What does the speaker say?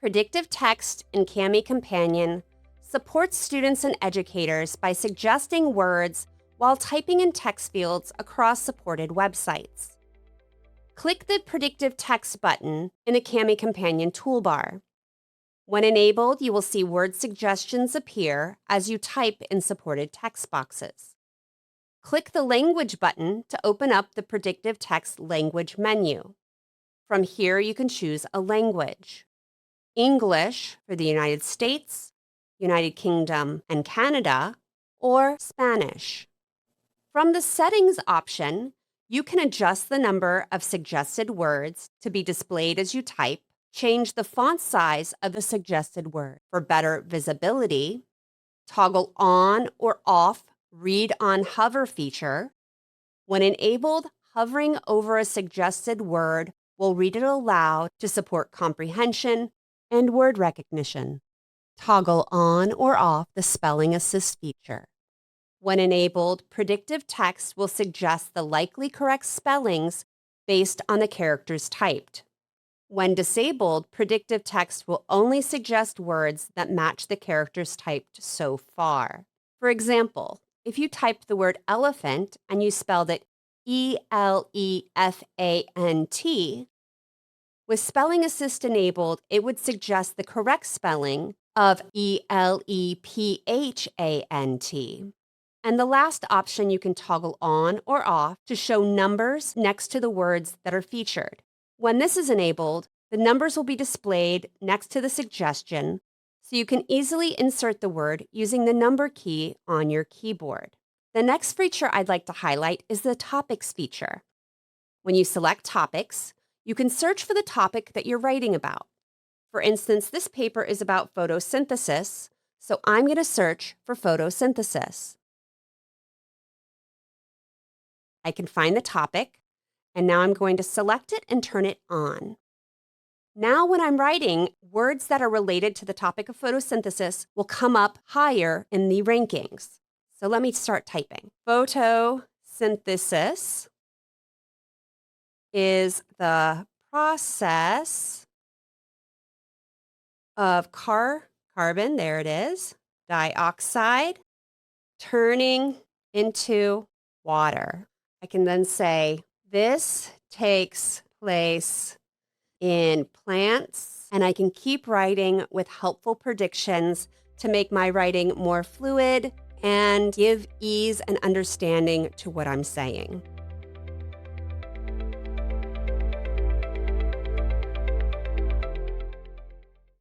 Predictive Text in Kami Companion supports students and educators by suggesting words while typing in text fields across supported websites. Click the Predictive Text button in the Kami Companion toolbar. When enabled, you will see word suggestions appear as you type in supported text boxes. Click the Language button to open up the Predictive Text language menu. From here, you can choose a language: English for the United States, United Kingdom and Canada, or Spanish. From the Settings option, you can adjust the number of suggested words to be displayed as you type, change the font size of the suggested word for better visibility, toggle on or off Read on Hover feature. When enabled, hovering over a suggested word will read it aloud to support comprehension and word recognition. Toggle on or off the Spelling Assist feature. When enabled, Predictive Text will suggest the likely correct spellings based on the characters typed. When disabled, Predictive Text will only suggest words that match the characters typed so far. For example, if you typed the word elephant and you spelled it E-L-E-F-A-N-T, with Spelling Assist enabled, it would suggest the correct spelling of E-L-E-P-H-A-N-T. And the last option you can toggle on or off to show numbers next to the words that are featured. When this is enabled, the numbers will be displayed next to the suggestion, so you can easily insert the word using the number key on your keyboard. The next feature I'd like to highlight is the Topics feature. When you select Topics, you can search for the topic that you're writing about. For instance, this paper is about photosynthesis, so I'm going to search for photosynthesis. I can find the topic, and now I'm going to select it and turn it on. Now when I'm writing, words that are related to the topic of photosynthesis will come up higher in the rankings. So let me start typing. Photosynthesis is the process of carbon, there it is, dioxide, turning into water. I can then say, this takes place in plants, and I can keep writing with helpful predictions to make my writing more fluid and give ease and understanding to what I'm saying.